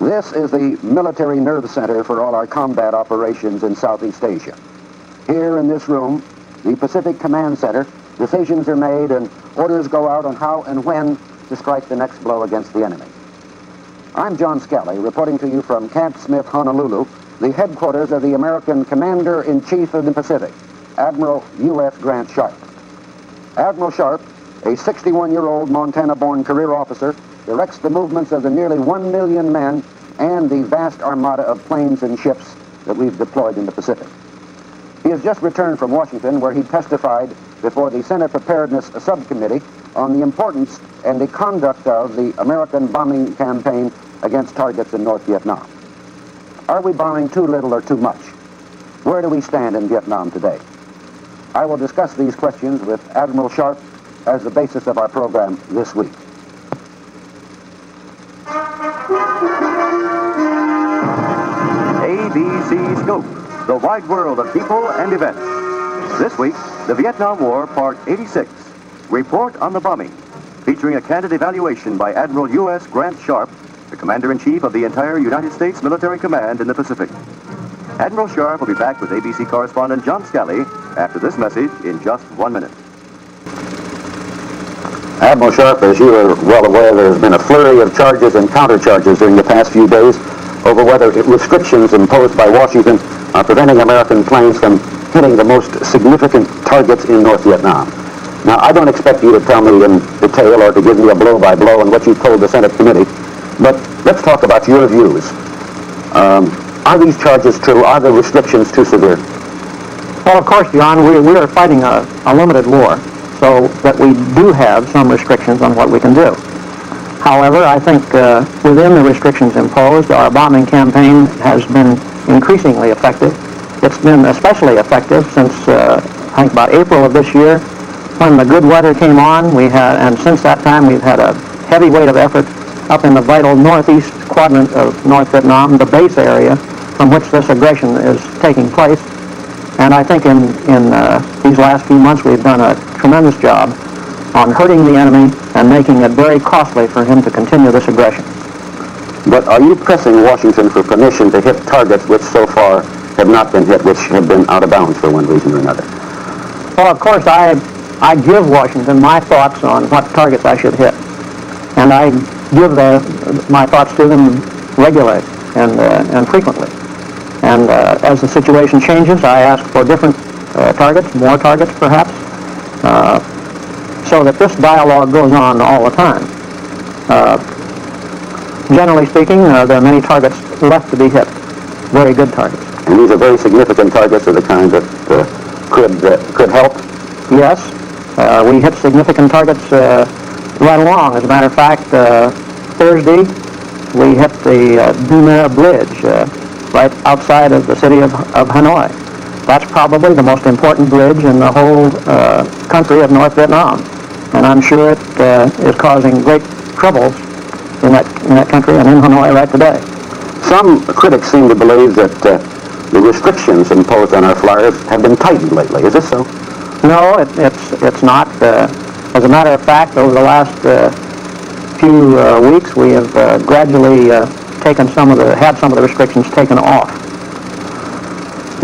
This is the military nerve center for all our combat operations in Southeast Asia. Here in this room, the Pacific Command Center, decisions are made and orders go out on how and when to strike the next blow against the enemy. I'm John Skelly, reporting to you from Camp Smith, Honolulu, the headquarters of the American Commander-in-Chief of the Pacific, Admiral US Grant Sharp. Admiral Sharp, a 61-year-old Montana-born career officer, directs the movements of the nearly 1 million men and the vast armada of planes and ships that we've deployed in the Pacific. He has just returned from Washington, where he testified before the Senate Preparedness Subcommittee on the importance and the conduct of the American bombing campaign against targets in North Vietnam. Are we bombing too little or too much? Where do we stand in Vietnam today? I will discuss these questions with Admiral Sharp as the basis of our program this week. ABC Scope, the wide world of people and events. This week, the Vietnam War, Part 86, Report on the Bombing, featuring a candid evaluation by Admiral US Grant Sharp, the Commander-in-Chief of the entire United States Military Command in the Pacific. Admiral Sharp will be back with ABC correspondent John Skelly after this message in just 1 minute. Admiral Sharp, as you are well aware, there has been a flurry of charges and countercharges during the past few days over whether restrictions imposed by Washington are preventing American planes from hitting the most significant targets in North Vietnam. Now, I don't expect you to tell me in detail or to give me a blow-by-blow on what you told the Senate committee, but let's talk about your views. Are these charges true? Are the restrictions too severe? Well, of course, John, we are fighting a limited war, so that we do have some restrictions on what we can do. However, I think within the restrictions imposed, our bombing campaign has been increasingly effective. It's been especially effective since, I think, about April of this year, when the good weather came on. And since that time, we've had a heavy weight of effort up in the vital northeast quadrant of North Vietnam, the base area from which this aggression is taking place. And I think in these last few months, we've done a tremendous job on hurting the enemy and making it very costly for him to continue this aggression. But are you pressing Washington for permission to hit targets which so far have not been hit, which have been out of bounds for one reason or another? Well, of course, I give Washington my thoughts on what targets I should hit. And I give my thoughts to them regularly and frequently. And as the situation changes, I ask for different targets, more targets perhaps, so that this dialogue goes on all the time. Generally speaking, there are many targets left to be hit, very good targets. And these are very significant targets of the kind that could help? Yes, we hit significant targets right along. As a matter of fact, Thursday we hit the Dumer Bridge right outside of the city of Hanoi. That's probably the most important bridge in the whole country of North Vietnam. And I'm sure it is causing great troubles in that country and in Hanoi right today. Some critics seem to believe that the restrictions imposed on our flyers have been tightened lately. Is this so? No, it's not. As a matter of fact, over the last few weeks, we have gradually had some of the restrictions taken off.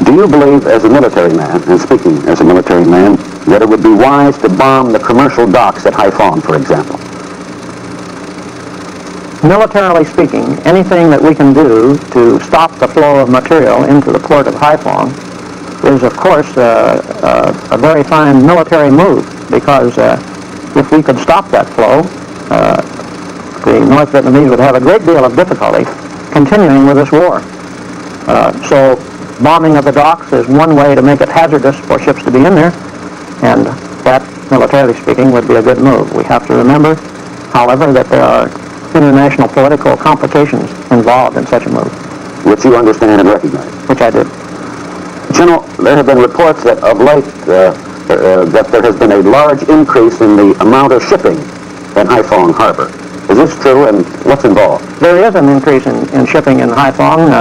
Do you believe, as a military man, and speaking as a military man, that it would be wise to bomb the commercial docks at Haiphong, for example? Militarily speaking, anything that we can do to stop the flow of material into the port of Haiphong is, of course, a very fine military move, because if we could stop that flow, the North Vietnamese would have a great deal of difficulty continuing with this war. So bombing of the docks is one way to make it hazardous for ships to be in there, and that, militarily speaking, would be a good move. We have to remember, however, that there are international political complications involved in such a move. Which you understand and recognize? Which I do. General, there have been reports that of late that there has been a large increase in the amount of shipping in Haiphong Harbor. Is this true, and what's involved? There is an increase in shipping in Haiphong,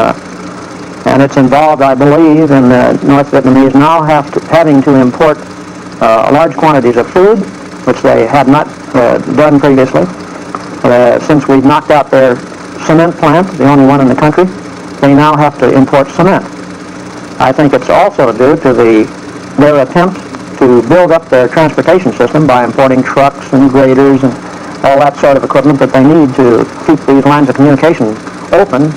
and it's involved, I believe, in the North Vietnamese now having to import large quantities of food, which they had not done previously. Since we've knocked out their cement plant, the only one in the country, they now have to import cement. I think it's also due to their attempt to build up their transportation system by importing trucks and graders and all that sort of equipment that they need to keep these lines of communication open.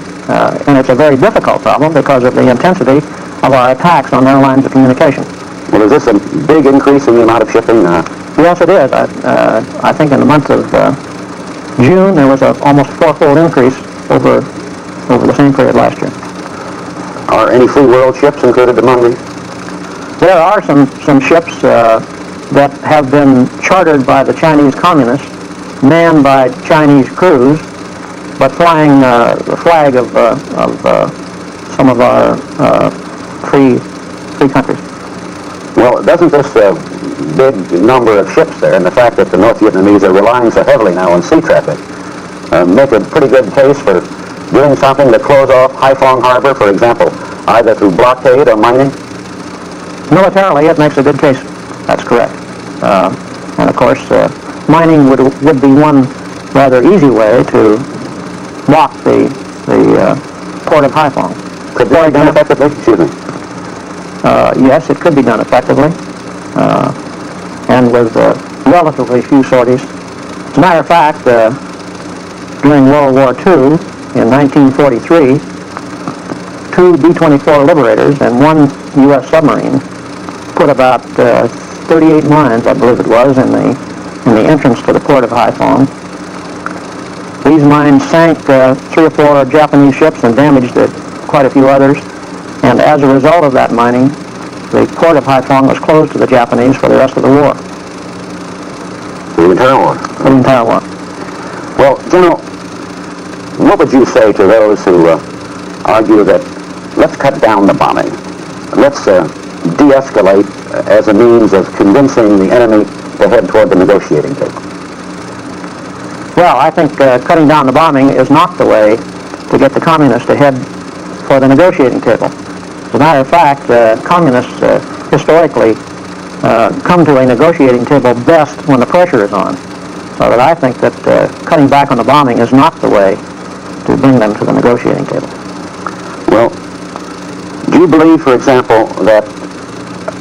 And it's a very difficult problem because of the intensity of our attacks on their lines of communication. Well, is this a big increase in the amount of shipping? Yes, it is. I think in the month of June there was an almost fourfold increase over the same period last year. Are any free world ships included among these? There are some ships that have been chartered by the Chinese communists, manned by Chinese crews, but flying the flag of some of our free countries. Well, doesn't this big number of ships there and the fact that the North Vietnamese are relying so heavily now on sea traffic make a pretty good case for doing something to close off Haiphong Harbor, for example, either through blockade or mining? Militarily, it makes a good case. That's correct. And of course, mining would be one rather easy way to block the port of Haiphong. Could that be done effectively? Excuse me. Yes, it could be done effectively, and with relatively few sorties. As a matter of fact, during World War II, in 1943, two B-24 Liberators and one U.S. submarine put about 38 mines, I believe it was, in the entrance to the port of Haiphong. These mines sank 3 or 4 Japanese ships and damaged quite a few others. And as a result of that mining, the port of Haiphong was closed to the Japanese for the rest of the war. The entire war? The entire war. Well, General, what would you say to those who argue that let's cut down the bombing, let's de-escalate as a means of convincing the enemy to head toward the negotiating table? Well, I think cutting down the bombing is not the way to get the communists to head for the negotiating table. As a matter of fact, communists historically come to a negotiating table best when the pressure is on. So that I think that cutting back on the bombing is not the way to bring them to the negotiating table. Well, do you believe, for example, that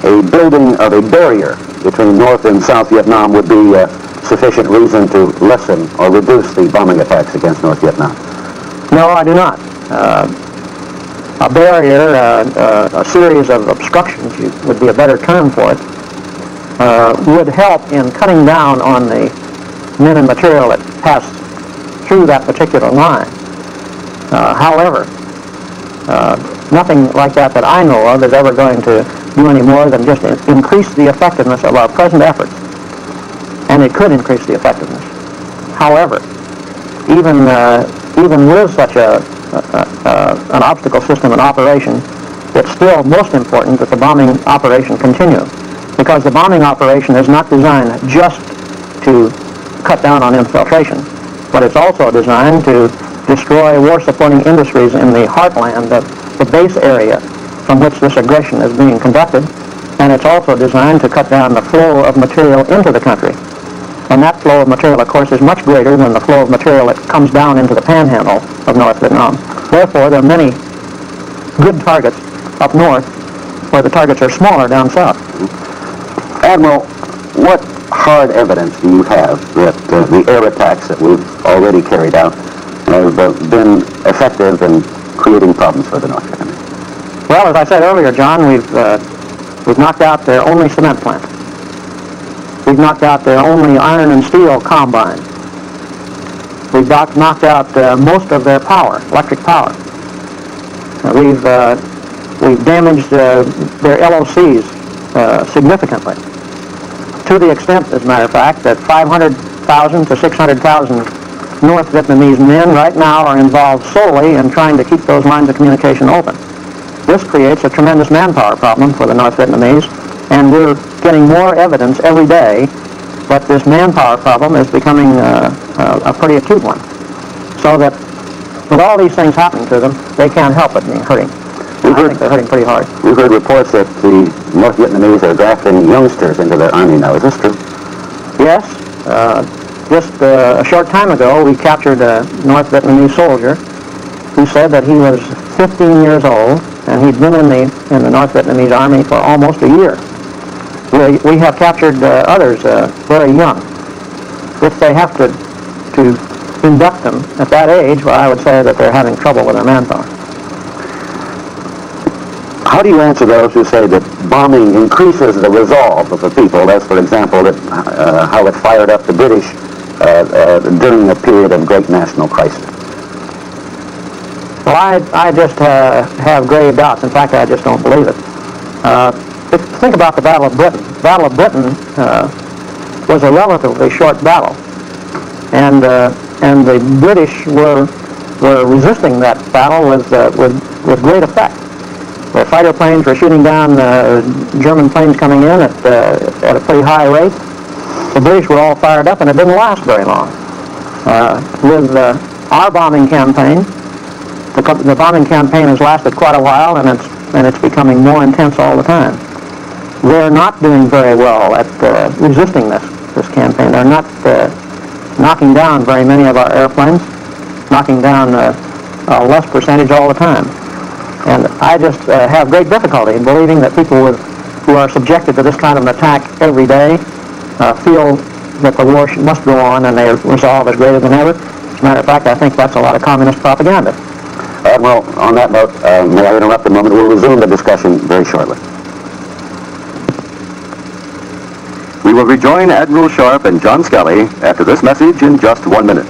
a building of a barrier between North and South Vietnam would be sufficient reason to lessen or reduce the bombing attacks against North Vietnam? No, I do not. A barrier, a series of obstructions would be a better term for it, would help in cutting down on the men and material that pass through that particular line. However, nothing like that I know of is ever going to do any more than just increase the effectiveness of our present efforts. And it could increase the effectiveness. However, even with such an obstacle system in operation, it's still most important that the bombing operation continue, because the bombing operation is not designed just to cut down on infiltration, but it's also designed to destroy war-supporting industries in the heartland of the base area from which this aggression is being conducted, and it's also designed to cut down the flow of material into the country. And that flow of material, of course, is much greater than the flow of material that comes down into the panhandle of North Vietnam. Therefore, there are many good targets up north where the targets are smaller down south. Admiral, what hard evidence do you have that the air attacks that we've already carried out have been effective in creating problems for the North Vietnamese? Well, as I said earlier, John, we've knocked out their only cement plant. We've knocked out their only iron and steel combine. We've knocked out most of their power, electric power. We've damaged their LOCs significantly, to the extent, as a matter of fact, that 500,000 to 600,000 North Vietnamese men right now are involved solely in trying to keep those lines of communication open. This creates a tremendous manpower problem for the North Vietnamese, and we're getting more evidence every day that this manpower problem is becoming a pretty acute one. So that with all these things happening to them, they can't help but being hurting. I think they're hurting pretty hard. We've heard reports that the North Vietnamese are drafting youngsters into their army now. Is this true? Yes. Just a short time ago, we captured a North Vietnamese soldier who said that he was 15 years old and he'd been in the North Vietnamese Army for almost a year. We have captured others very young. If they have to induct them at that age, well, I would say that they're having trouble with their manpower. How do you answer those who say that bombing increases the resolve of the people, as, for example, that, how it fired up the British during a period of great national crisis? Well, I just have grave doubts. In fact, I just don't believe it. Think about the Battle of Britain. The Battle of Britain was a relatively short battle, and the British were resisting that battle with great effect. The fighter planes were shooting down German planes coming in at a pretty high rate. The British were all fired up, and it didn't last very long. With our bombing campaign, the bombing campaign has lasted quite a while, and it's becoming more intense all the time. They're not doing very well at resisting this campaign. They're not knocking down very many of our airplanes, knocking down a less percentage all the time. And I just have great difficulty in believing that people who are subjected to this kind of an attack every day feel that the war must go on and their resolve is greater than ever. As a matter of fact, I think that's a lot of communist propaganda. Admiral, on that note, may I interrupt a moment? We'll resume the discussion very shortly. We will rejoin Admiral Sharp and John Skelly after this message in just 1 minute.